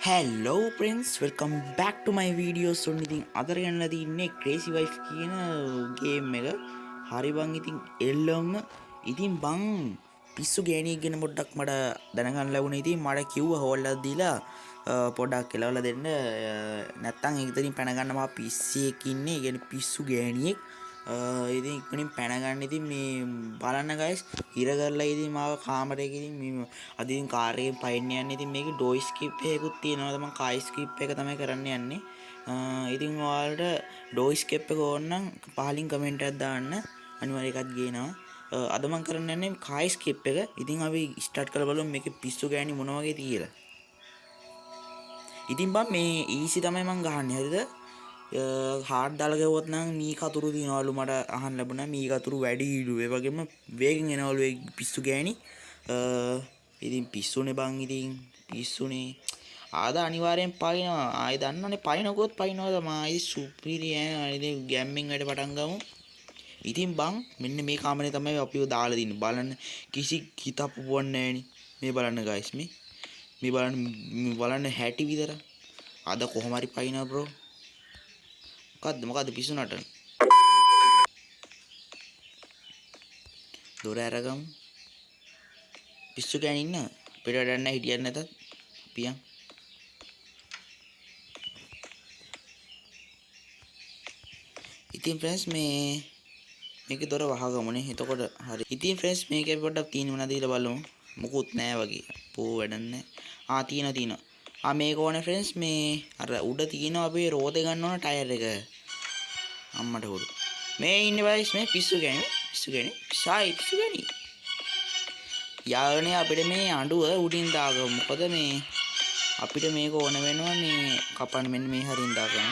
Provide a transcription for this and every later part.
Hello friends, welcome back to my videos. So ඉතින් අදර යන්නලා තින්නේ Crazy Wife කියන game එක. හරි බං ඉතින් එල්ලම ඉතින් බං පිස්සු ගෑණියෙක් ගැන පොඩ්ඩක් මට දැනගන්න ලැබුණා. ඉතින් මට කිව්වා හෝල් එකක් දීලා පොඩ්ඩක් කෙලවලා දෙන්න. නැත්තම් ඉතින් පැන ගන්න මා පිස්සෙක් ඉන්නේ. ඒ කියන්නේ පිස්සු ගෑණියෙක්. ඉතින් ඉක්මනින් පැන ගන්න. ඉතින් මේ බලන්න guys හිර කරලා ඉතින් මාව කාමරේක ඉතින් මේ අද ඉතින් කාර් එකෙන් පයින්න යන්නේ. ඉතින් මේකේ ඩෝ ස්කිප් එකකුත් තියෙනවා. මම කායි ස්කිප් එක තමයි කරන්න යන්නේ. ඉතින් ඔයාලට ඩෝ ස්කිප් එක ඕන නම් පහලින් කමෙන්ට් එකක් දාන්න. අනිවාර්යයෙන් එකක් ගේනවා. අද මම කරන්න යන්නේ කායි ස්කිප් එක. ඉතින් අපි ස්ටාර්ට් කරලා බලමු මේකේ පිස්සු ගෑණි මොන වගේ කියලා. ඉතින් බං මේ ඊසි තමයි මම ගහන්නේ. හරිද? හාඩ් දාලා ගෙවුවොත් නම් මී කතුරු දිනවලු මට අහන්න ලැබුණා. මී කතුරු වැඩිලු. ඒ වගේම වේගෙන් එනවලු ඒ පිස්සු ගෑණි. ඉතින් පිස්සුනේ බං ඉතින් පිස්සුනේ. ආද අනිවාර්යෙන් පයින්නවා. ආයි දන්නවනේ පයින්නකොත් පයින්නවා තමයි. ආයි සුපිරි ඈ. ඉතින් ගැම්මින් වැඩ පටන් ගමු. ඉතින් බං මෙන්න මේ කාමරේ තමයි අපිව දාලා දින්නේ. බලන්න කිසි හිතපුවක් නැහෙනි. මේ බලන්න guys මේ බලන්න හැටි විතර. අද කොහොම හරි පයින්නවා bro. මොකද්ද පිස්සු නටන දොර අරගමු පිස්සු ගෑණි ඉන්න පිට වැඩක් නැහැ හිටියත් නැතත් පියන් ඉතින් friends මේකේ දොර වහගමුනේ එතකොට හරි ඉතින් friends මේකේ පොඩ්ඩක් තියෙන මොනවද කියලා බලමු මොකුත් නැහැ වගේ පෝ වැඩක් නැහැ තියෙනවා මේක ඕනේ friends මේ අර උඩ තියෙනවා අපේ රෝදේ ගන්න ඕන ටයර් එක අම්මට හොරු මේ ඉන්නේ guys මේ පිස්සු ගෑණි යාළුවනේ අපිට මේ අඬුව උඩින් දාගමු මොකද මේ අපිට මේක ඕන වෙනවා මේ කපන්න මෙන්න මේ හරින් දාගමු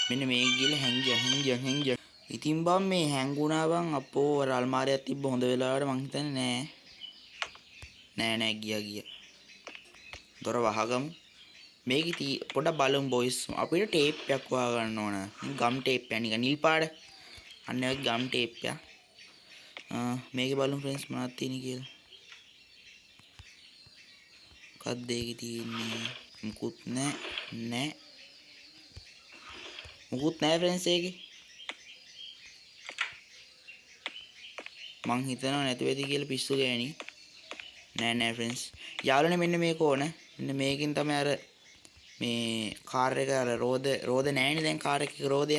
මෙන්න මේ ගිහලා හැංගියා ඉතින් බම් මේ හැංගුණා බං අපෝ අර අල්මාරියක් තිබ්බ හොඳ වෙලාවට මං හිතන්නේ නෑ ගියා දොර වහගමු මේක පොඩක් බලමු බොයිස් අපිට ටේප් එකක් වහ ගන්න ඕන ගම් ටේප් එක නිකන් නිල් පාට අන්න ඒ ගම් ටේප් එක මේකේ බලමු ෆ්‍රෙන්ඩ්ස් මොනවද තියෙන්නේ කියලා මොකක්ද ඒකේ තියෙන්නේ මුකුත් නෑ ෆ්‍රෙන්ඩ්ස් ඒකේ මං හිතනවා නැති වෙති කියලා පිස්සු ගෑණි නෑ ෆ්‍රෙන්ඩ්ස් යාළුවනේ මෙන්න මේක ඕන මෙන්න මේකෙන් තමයි අර මේ කාර් එක අර රෝද නෑනේ දැන් කාර් එකේ රෝදය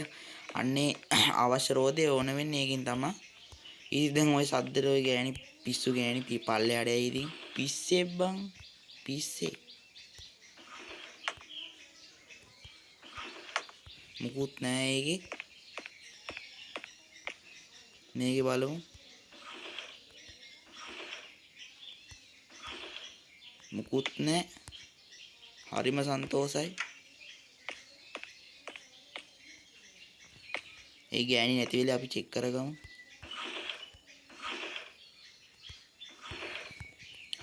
අන්නේ අවශ්‍ය රෝදය ඕන වෙන්නේ ඒකෙන් තමයි ඉතින් දැන් ওই සද්දට ওই ගෑණි පිස්සු ගෑණි පල්ලෙහාට ඇයි ඉතින් පිස්සේ බං පිස්සේ මුකුත් නෑ ඒකේ මේකේ බලමු මුකුත් නෑ හරිම සන්තෝසයි ඒ ගෑණි නැති වෙලේ අපි චෙක් කරගමු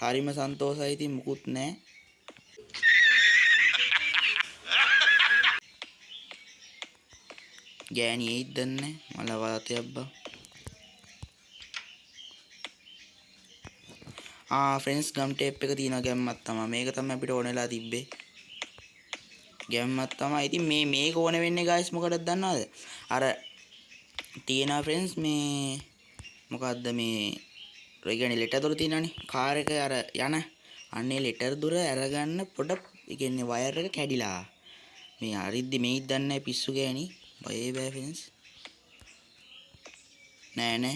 හරිම සන්තෝසයි ඉතින් මුකුත් නෑ ගෑණි එයිද දන්නේ මල වාතයක් බා ෆ්‍රෙන්ඩ්ස් ගම් ටේප් එක තියෙනවා ගැම්මක් තමයි මේක තමයි අපිට ඕන වෙලා තිබ්බේ ගැම්මක් තමයි ඉතින් මේක ඕන වෙන්නේ guys මොකටද දන්නවද අර තියෙනවා ෆ්‍රෙන්ඩ්ස් මේ මොකද්ද මේ ඒ කියන්නේ ලෙටර් දොර තියෙනවනේ කාර් එක අර යන අන්නේ ලෙටර් දොර අරගන්න පොඩක් ඒ කියන්නේ වයර් එක කැඩිලා මේ හරිද්දි මේයිද දන්නේ පිස්සු ගෑණි බය ෆ්‍රෙන්ඩ්ස් නෑ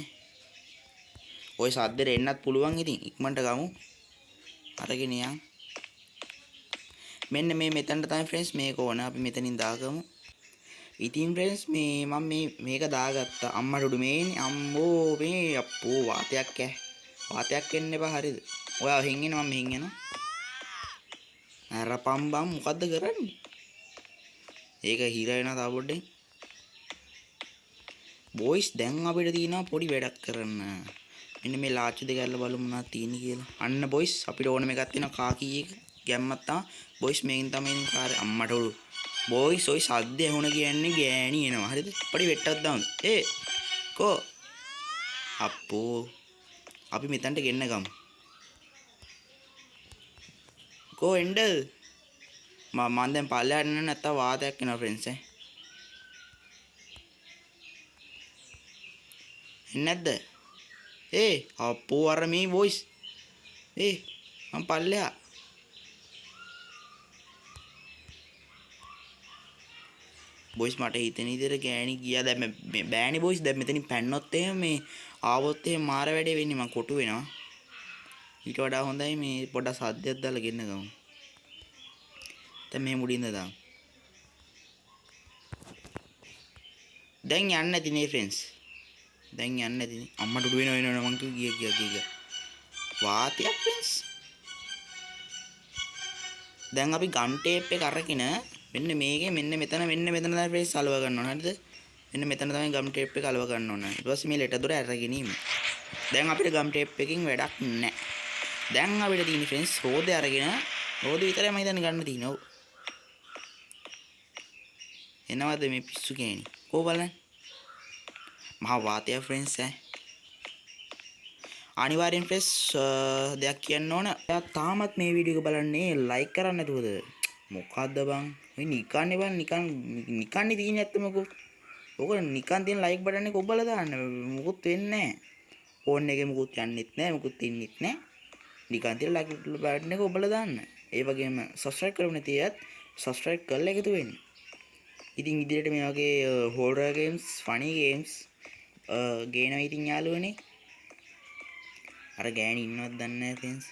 ඔය සද්දෙට එන්නත් පුළුවන් ඉතින් ඉක්මනට ගමු අරගෙන යන් මෙන්න මේ මෙතනට තමයි ෆ්‍රෙන්ඩ්ස් මේක ඕන අපි මෙතනින් දාගමු ඉතින් ෆ්‍රෙන්ඩ්ස් මම මේක දාගත්තා අම්මට උඩු මේනේ අම්මෝ මේ අප්පෝ වාතයක් එන්න එපා හරිද ඔයා මෙහෙන් එනවා මම මෙහෙන් යනවා අර පම්බම් මොකද්ද කරන්නේ ඒක හිර වෙනවා තා පොඩ්ඩෙන් බොයිස් දැන් අපිට තියෙනවා පොඩි වැඩක් කරන්න මෙන්න මේ ලාච්චු දෙක අරලා බලමු මොනවද තියෙන්නේ කියලා අන්න බොයිස් අපිට ඕනම එකක් තියෙනවා කාකී එක ගැම්මක් තමයි බොයිස් මේකෙන් තමයි ඉතින් කාර් අම්මට උළු බොයිස් ඔය සද්ද ඇහුණ කියන්නේ ගෑණි එනවා හරිද පොඩි වෙට්ටක් දාමු කෝ අප්පෝ අපි මෙතනට ගෙන්න ගමු කෝ එන්න මම දැන් පල්ලෙහාට එන්න නැත්තම් වාතයක් එනවා ෆ්‍රෙන්ඩ්ස් එන්නේ නැද්ද අපෝ අර මේ වොයිස් මම පල්ලෙහා බොයිස් මට හිතෙන විදිහට ගෑණි ගියා දැන් මේ බෑනි බොයිස් දැන් මෙතනින් පැන්නොත් එහෙම මේ ආවොත් එහෙම මාර වැඩේ වෙන්නේ මං කොටු වෙනවා ඊට වඩා හොඳයි මේ පොඩක් සද්දයක් දාලා ගෙන්න ගමු දැන් මේ මුඩින්ද දාමු දැන් යන්න නැති නේ ෆ්‍රෙන්ඩ්ස් දැන් යන්න නැති නේ අම්මට උඩු වෙනව මං ගියා වාතයක් ෆ්‍රෙන්ඩ්ස් දැන් අපි ගම් ටේප් එක අරගෙන මෙන්න මේකේ මෙන්න මෙතන තමයි ෆ්‍රෙන්ඩ්ස් අලව ගන්න ඕන හරිද මෙන්න මෙතන තමයි ගම් ටේප් එක අලව ගන්න ඕන ඊට පස්සේ මේ ලෙටර් දොර අරගෙන ඉමු දැන් අපිට ගම් ටේප් එකකින් වැඩක් නැහැ දැන් අපිට තියෙන ෆ්‍රෙන්ඩ්ස් රෝදේ අරගෙන රෝදේ විතරයි මම දැන් ගන්න තියෙන්නේ ඔව් එනවාද මේ පිස්සු ගෑණි කොහොම බලන්න මහා වාතය ෆ්‍රෙන්ඩ්ස් අනිවාර්යෙන් ෆ්‍රෙන්ඩ්ස් දෙයක් කියන්න ඕන එයා තාමත් මේ වීඩියෝ එක බලන්නේ ලයික් කරන්න නැතුවද මොකද්ද බං ඔය නිකන්නේ බං නිකන්නේ තියෙන්නේ නැත්තමකෝ ඕක නිකන් තියෙන ලයික් බටන් එක ඔබලා දාන්න මොකුත් වෙන්නේ නැහැ ෆෝන් එකේ මොකුත් යන්නෙත් නැහැ මොකුත් ඉන්නෙත් නැහැ නිකන් තියෙන ලයික් බටන් එක ඔබලා දාන්න ඒ වගේම සබ්ස්ක්‍රයිබ් කරමු නැතිවත් සබ්ස්ක්‍රයිබ් කරලා එකතු වෙන්න ඉතින් ඉදිරියට මේ වගේ හොරර් ගේම්ස් ෆනි ගේම්ස් ගේනවා ඉතින් යාළුවනේ අර ගෑණි ඉන්නවද දන්නේ නැහැ ෆ්‍රෙන්ඩ්ස්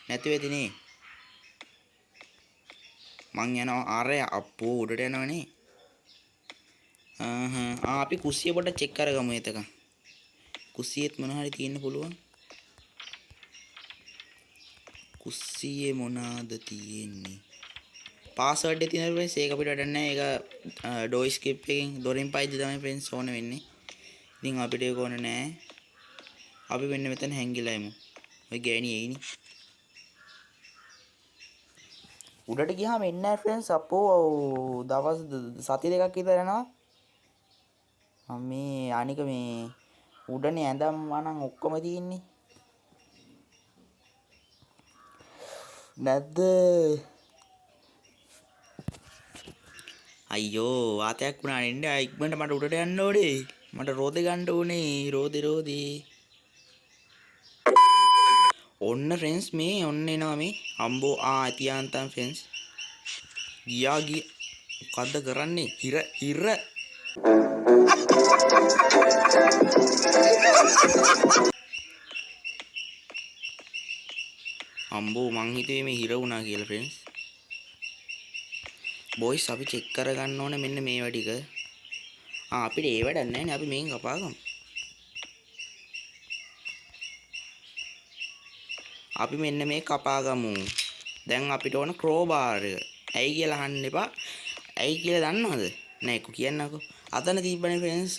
නැති වෙදිනේ මං යනවා අර අප්පෝ උඩට යනවනේ අපි කුස්සිය පොඩ්ඩක් චෙක් කරගමු එතකන් කුස්සියෙත් මොන හරි තියෙන්න පුළුවන් කුස්සියේ මොනවාද තියෙන්නේ පාස්වර්ඩ් එක තියෙනවා ෆ්‍රෙන්ඩ්ස් ඒක අපිට වැඩක් නැහැ ඒක ඩෝ ස්ක්‍රිප්ට් එකෙන් දොරින් පයිද්ද තමයි ෆ්‍රෙන්ඩ්ස් ඕන වෙන්නේ ඉතින් අපිට ඒක ඕන නැහැ අපි වෙන්න මෙතන හැංගිලා යමු ඔය ගෑණි එයිනේ උඩට ගියාම එන්නේ නැහැ ෆ්‍රෙන්ඩ්ස් අපෝ දවස් සති දෙකක් විතර යනවා මේ අනික මේ උඩනේ ඇඳම් වණන් ඔක්කොම තියෙන්නේ නැද්ද අයියෝ වාතයක් වුණා නෙන්නේ ඉක්මනට මට උඩට යන්න ඕනේ මට රෝදේ ගන්න ඕනේ රෝදේ ඔන්න ෆ්‍රෙන්ඩ්ස් මේ ඔන්න එනවා මේ අම්බෝ තියාන්තම් ෆ්‍රෙන්ඩ්ස් ගියා මොකද්ද කරන්නේ හිර අම්බෝ මං හිතුවේ මේ හිර වුණා කියලා ෆ්‍රෙන්ඩ්ස් බොයිස් අපි චෙක් කරගන්න ඕනේ මෙන්න මේවා ටික අපිට ඒ වැඩක් නැහැ නේ අපි මේන් කපාගමු අපි මෙන්න මේ කපාගමු දැන් අපිට ඕන ක්‍රෝබාර් එක ඇයි කියලා අහන්න එපා ඇයි කියලා දන්නවද නෑ එක්ක කියන්නකෝ අතන තිබ්බනේ ෆ්‍රෙන්ඩ්ස්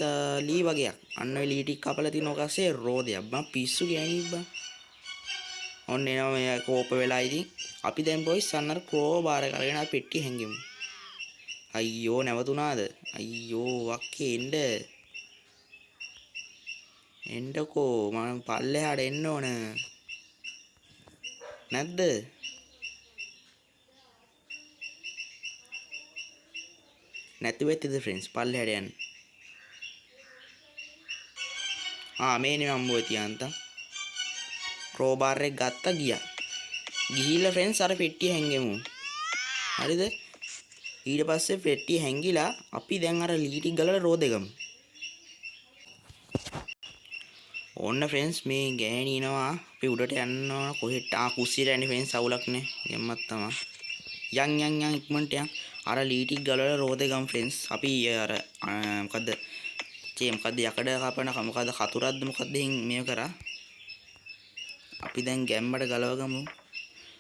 ලී වගේක් අන්න ඔය ලී ටික කපලා තින ඔකසේ රෝදයක් බං පිස්සු ගෑණි බං ඔන්න එනවා මේ කෝප වෙලා ඉතින් අපි දැන් බොයිස් අන්නර ක්‍රෝබාර් එක අරගෙන පෙට්ටිය හැංගෙමු අයියෝ නැවතුණාද අයියෝ වක්කේ එන්නකෝ මම පල්ලෙහාට එන්න ඕන නැද්ද නැති වෙයිද ෆ්‍රෙන්ඩ්ස් පල්ලෙහාට යන්න මේනේ මම ඔය තියන්තම් ක්‍රෝබාර් එක ගත්තා ගිහිල්ලා ෆ්‍රෙන්ඩ්ස් අර පෙට්ටිය හැංගෙමු හරිද ඊට පස්සේ පෙට්ටිය හැංගිලා අපි දැන් අර ලී ටික ගලලා රෝදේ ගමු ඕන්න ෆ්‍රෙන්ඩ්ස් මේ ගෑණි එනවා අපි උඩට යන්න ඕන කොහෙට කුස්සියට යන්නේ ෆ්‍රෙන්ඩ්ස් අවුලක් නේ ගෙම්මත් තමයි යන් ඉක්මනට යන් අර ලී ටික ගලලා රෝදේ ගමු ෆ්‍රෙන්ඩ්ස් අපි අර මොකද්ද යකඩ කපන මොකද්ද කතුරක්ද මොකද්ද මේව කරා අපි දැන් ගැම්මට ගලව ගමු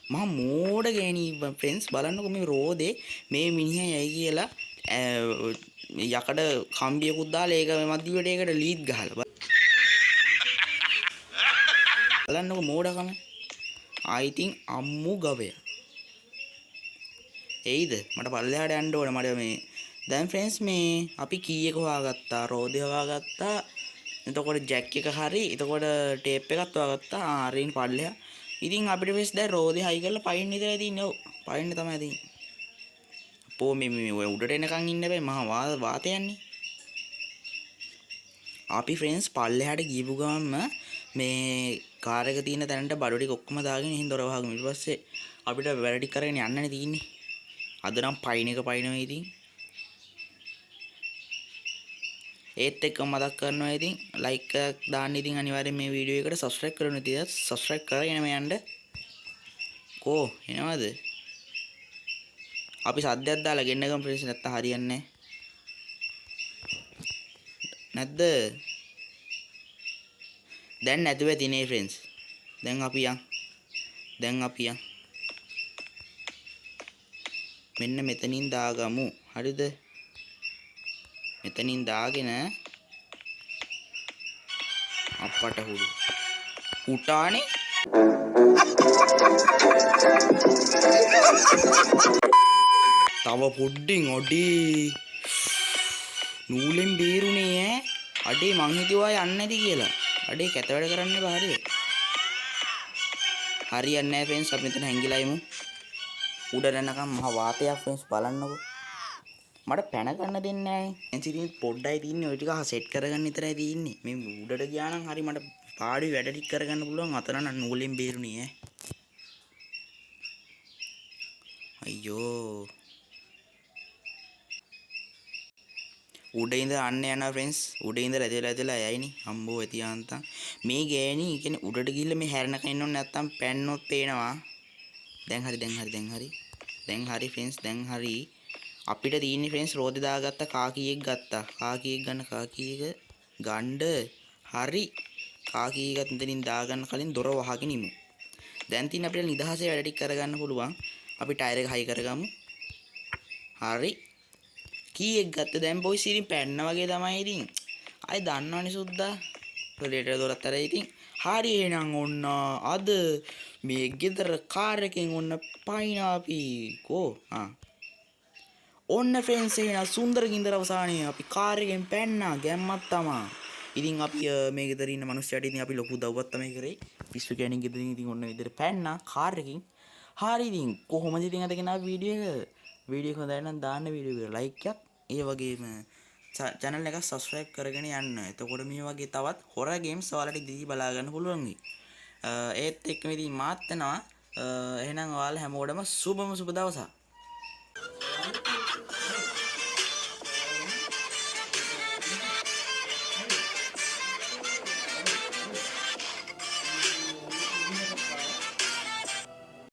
මහා මෝඩ ගෑණි ෆ්‍රෙන්ඩ්ස් බලන්නකෝ මේ රෝදේ මේ මිනිහා යයි කියලා යකඩ කම්බියකුත් දාලා ඒක මැදිවට ඒකට ලීඩ් ගහලා බලන්නකෝ මෝඩකම ඉතින් අම්මු ගවය එයිද මට පල්ලෙහාට යන්න ඕනේ මට මේ දැන් ෆ්‍රෙන්ඩ්ස් මේ අපි කීයක හොයාගත්තා රෝදේ හොයාගත්තා එතකොට ජැක් එක හරි එතකොට ටේප් එකත් හොයාගත්තා අරින් පල්ලෙහා ඉතින් අපිට වෙස් දැන් රෝදේ හයි කරලා පයින් ඉඳලා තින්නේ. ඔව්. පයින් තමයි තින්නේ. අපෝ මේ ඔය උඩට එනකන් ඉන්න බෑ මහා වාතය යන්නේ. අපි ෆ්‍රෙන්ඩ්ස් පල්ලෙහාට ගියපු ගමන්ම මේ කාර් එක තියෙන තැනට බඩු ටික ඔක්කොම දාගෙන ඉහින් දොර වහගමු. ඊට පස්සේ අපිට වැඩ ටික කරගෙන යන්නනේ තියෙන්නේ. අද නම් පයින් එක පයින්නවා ඉතින්. ඒත් එක්ක මතක් කරනවා ඉතින් ලයික් එකක් දාන්න ඉතින් අනිවාර්යෙන් මේ වීඩියෝ එකට සබ්ස්ක්‍රයිබ් කරන්න ඉතින් සබ්ස්ක්‍රයිබ් කරගෙන යන්න. කෝ එනවද? අපි සද්දයක් දාලා ගෙන්න ගමු ෆ්‍රෙන්ඩ්ස් නැත්තම් හරියන්නේ නැද්ද? දැන් නැතුව තිනේ ෆ්‍රෙන්ඩ්ස්. දැන් අපි යන්. මෙන්න මෙතනින් දාගමු. හරිද? මෙතනින් දාගෙන අපට හුරු. උටානේ. තව පොඩ්ඩින් ඔඩේ. නූලෙන් බේරුනේ ඈ. අඩේ මං හිතුවා යන්නේ නැති කියලා. අඩේ කැත වැඩ කරන්න බෑ හරිද? හරියන්නේ නැහැ ෆ්‍රෙන්ඩ්ස් අපි මෙතන හැංගිලා යමු. උඩ යනකම් මහ වාතයක් ෆ්‍රෙන්ඩ්ස් බලන්නකෝ. මට පැන ගන්න දෙන්නේ නැහැ. එන්සිටින් පොඩ්ඩයි තින්නේ ඔය ටික සෙට් කරගන්න විතරයි තින්නේ. මේ උඩට ගියා නම් හරි මට පාඩුවේ වැඩ ටික කරගන්න පුළුවන්. අතන නම් නූලෙන් බේරුනේ ඈ. අයියෝ. උඩ ඉඳ අන්න යනවා ෆ්‍රෙන්ඩ්ස්. උඩ ඉඳ ඇදලා යයිනේ. අම්බෝ ඇතියාන්තම්. මේ ගෑණි කියන්නේ උඩට ගිහිල්ලා මේ හැරෙනකන් ඉන්න ඕනේ නැත්තම් පැන්නොත් පේනවා. දැන් හරි ෆ්‍රෙන්ඩ්ස් දැන් හරි. අපිට තියෙන්නේ ෆ්‍රෙන්ඩ්ස් රෝදේ දාගත්ත කාකියෙක් ගත්තා. කාකියෙක් ගන්න ගණ්ඩ හරි. කාකියෙක් ගත්ත මෙතනින් දාගන්න කලින් දොර වහගෙන ඉමු. දැන් තියෙන අපිට නිදහසේ වැඩ ටික කරගන්න පුළුවන්. අපි ටයර් එක හයි කරගමු. හරි. කීයක් ගත්ත දැන් බොයිස් ඉතින් පැන්න වගේ තමයි ඉතින්. අය දන්නවනේ සුද්දා. රේඩියේටර් දොරත් අර ඉතින්. හරි එහෙනම් ඔන්න අද මේ ගෙදර කාර් එකෙන් ඔන්න පයින්නවා අපි. කෝ ඔන්න ෆ්‍රෙන්ඩ්ස් එහෙනම් සුන්දර ගින්දර අවසානයේ අපි කාර් එකෙන් පැන්නා ගැම්මක් තමා. ඉතින් අපි මේ ගෙදර ඉන්න මිනිස්සුන්ට ඉතින් අපි ලොකු උදව්වක් තමයි කරේ. පිස්සු කෑනින් ගෙදරින් ඉතින් ඔන්න විදිහට පැන්නා කාර් එකකින්. හරි ඉතින් කොහොමද ඉතින් අද ගෙනාව වීඩියෝ එක? වීඩියෝ එක හොඳයි නම් දාන්න වීඩියෝ එකට ලයික් එකක්. ඒ වගේම channel එක subscribe කරගෙන යන්න. එතකොට මේ වගේ තවත් horror games ඔයාලට ඉදිරි බලා ගන්න පුළුවන් වෙයි. ඒත් එක්කම ඉතින් මාත් යනවා. එහෙනම් ඔයාලා හැමෝටම සුබම සුබ දවසක්.